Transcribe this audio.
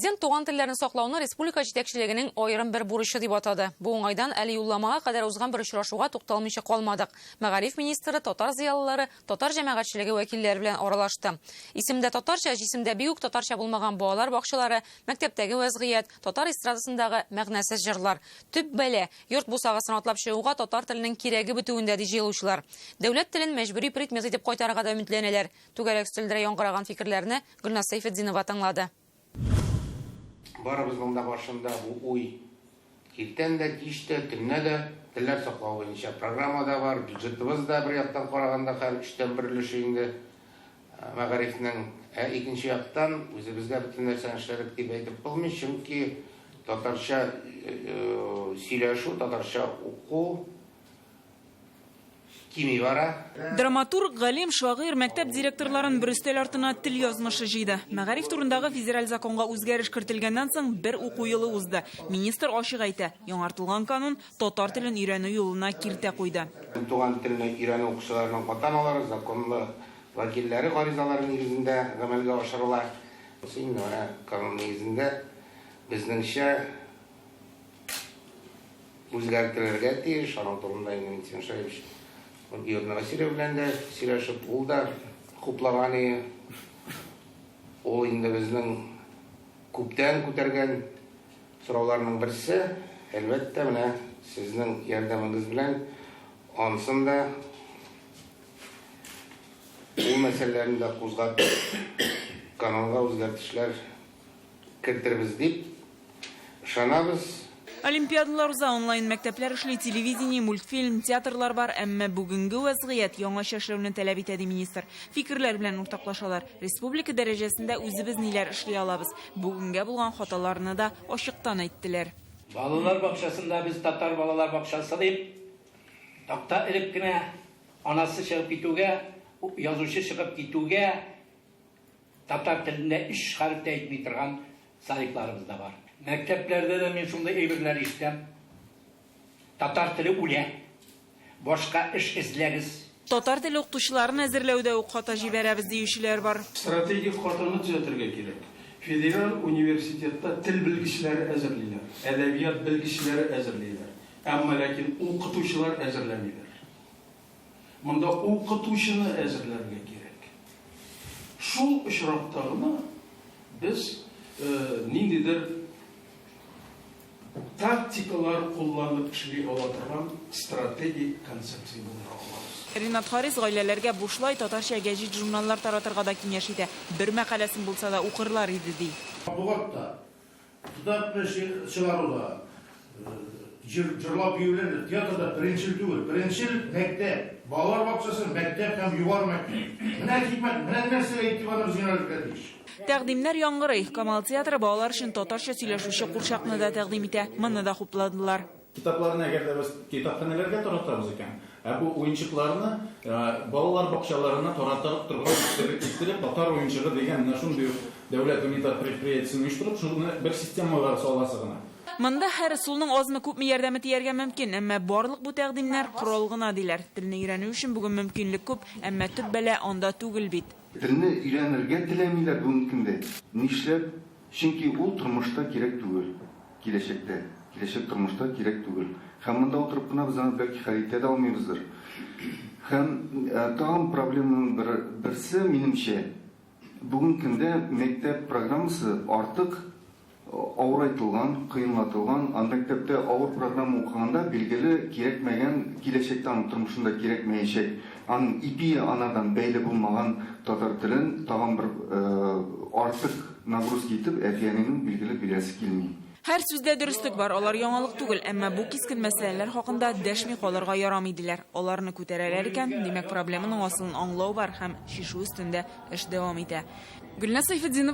Президент туган телләрен саклауны республика җитәкчелегенең аерым бер бурычы дип атады. Бу уңайдан әле юлламага кадәр узган бер очрашуга тукталмыйча калмадык. Мәгариф министры, татар зыялылары, татар җәмәгатьчелеге вәкилләре белән аралашты. Исемдә татарча, җисемдә бик үк татарча булмаган балалар бакчалары, мәктәптәге вазгыять, татар эстрадасындагы мәгънәсез җырлар. Төп бәлә йорт бусагасын атлап чыгуга татар теленең кирәге бетүендә ди җыелучылар. Дәүләт телен мәҗбүри предмет итеп кайтарырга да өметләнәләр. Түгәрәк өстәлдә яңгыраган фикерләрне Гөлназ Сәйфетдинова тыңлады. Барыбызның да башында бу уй иртән дә, кич тә, төнне дә телләр саклау буенча программа да бар, бюджетыбыз да бер яктан караганда һәр 3тән 1 өлеше инде мәгарифнең, икенче яктан үзебезгә бөтен нәрсәне эшләдек дип әйтеп булмый, чөнки татарча сөйләшү, татарча уку кими бара. Драматург, галим, шагыйрь, мәктәп директорларын бер өстәл артына тел язмышы җыйды. Мәгариф турындагы федераль законга үзгәреш кертелгәннән соң бер уку елы узды. Министр ачык әйтә, яңартылган канун татар телен өйрәнү юлына киртә куйды. Туган телне өйрәнү укучыларның ата-аналары законлы вәкилләре гаризалары нигезендә гамәлгә ашырыла. Синне канун нигезендә безнеңчә үзгәртергә тиеш, аның турында инде Шәйхов Георгий Васильев белән дә сөйләшеп, ул да хуплаган иде. Ул инде безнең күптән күтәргән сорауларның берсе, әлбәттә, менә сезнең ярдәмегез белән анысын да ул мәсьәләләрне дә кузгатып, канунга үзгәртешләр керттербез дип ышанабыз. Олимпиадалар уза, онлайн мәктәпләр эшли, телевидение, мультфильм, театрлар бар, әмма бүгенге вазгыять яңача эшләүне таләп итә ди министр. Фикерләр белән уртаклашалар. Республика дәрәҗәсендә үзебез ниләр эшли алабыз. Бүгенгә булган хаталарны да ачыктан әйттеләр. Балалар бакчасында без татар балалар бакчасы дип, такта элеп кенә анасы чыгып китүгә, язучы чыгып китүгә, татар телендә 3 хәреф тә әйтми торган садикларыбыз да бар. Мәктәпләрдә дә мин шундай әйберләр ишетәм. Татар теле үлә. Башка эш эзләгез. Татар теле укытучыларын әзерләүдә үк хата җибәрәбез диючеләр бар. Стратегик хатаны төзәтергә кирәк. Федераль университетта тел белгечләре әзерлиләр, әдәбият белгечләре әзерлиләр. Әмма ләкин укытучылар әзерләмиләр. Монда укытучыны әзерләргә кирәк. Шул очракта гына без ниндидер тактикалар кулланып эшли ала торган стратегик концепция булдыра алабыз. Ринат Харис гаиләләргә бушлай татарча гәҗит журналлар таратырга да киңәш итә. Бер мәкаләсен булса да укырлар иде ди. Бугатта китап чыгаруда җырлап йөрүләр театрда беренчел түгел. Беренчел мәктәп, балалар бакчасы, мәктәп һәм югары мәктәп. Менә хикмәт, менә нәрсәгә игътибарыбыз юнәлтергә тиеш. Тәкъдимнәр яңгырый. Камал театры балалар өчен татарча сөйләшүче курчакны да тәкъдим итә. Моны да хупладылар. Китапларны әгәр дә без китапханәләргә таратабыз икән, бу уенчыкларны балалар бакчаларына таратып торган иттереп, татар уенчыгы дигән шундый дәүләт унитар предприятиесен оештырып, шуны бер системага саласы гына. Монда һәр сулның азмы күпме ярдәме тияргә мөмкин, әмма барлык бу тәкъдимнәр корал гына диләр. Телне өйрәнү өчен бүген мөмкинлек күп, әмма төп бәлә анда түгел бит. Телне өйрәнергә теләмиләр бүгенге көндә. Нишләп? Чөнки ул тормышта кирәк түгел. Киләчәк тормышта кирәк түгел. Һәм монда утырып кына без аны бәлки хәл итә дә алмыйбыздыр. Һәм тагын проблеманың берсе минемчә, бүгенге көндә мәктәп программасы артык авырайтылган, кыйнлатылган, мәктәптә авыр программа укыганда билгеле кирәкмәгән, киләчәктә тормышында кирәкмәячәк, аның ипи анадан бәйле булмаган татар телен тагын бер артык нагрузка итеп, әфиянең билгеле биләсе килми. Һәр сүздә дөрестлек бар, алар яңалык түгел, әмма бу кискен мәсьәләләр хакында дәшми калырга ярамый диләр. Аларны күтәрәләр икән, димәк проблеманың асылын аңлау бар һәм шишу өстендә эш дәвам итә. Гөлназ Сәйфетдинова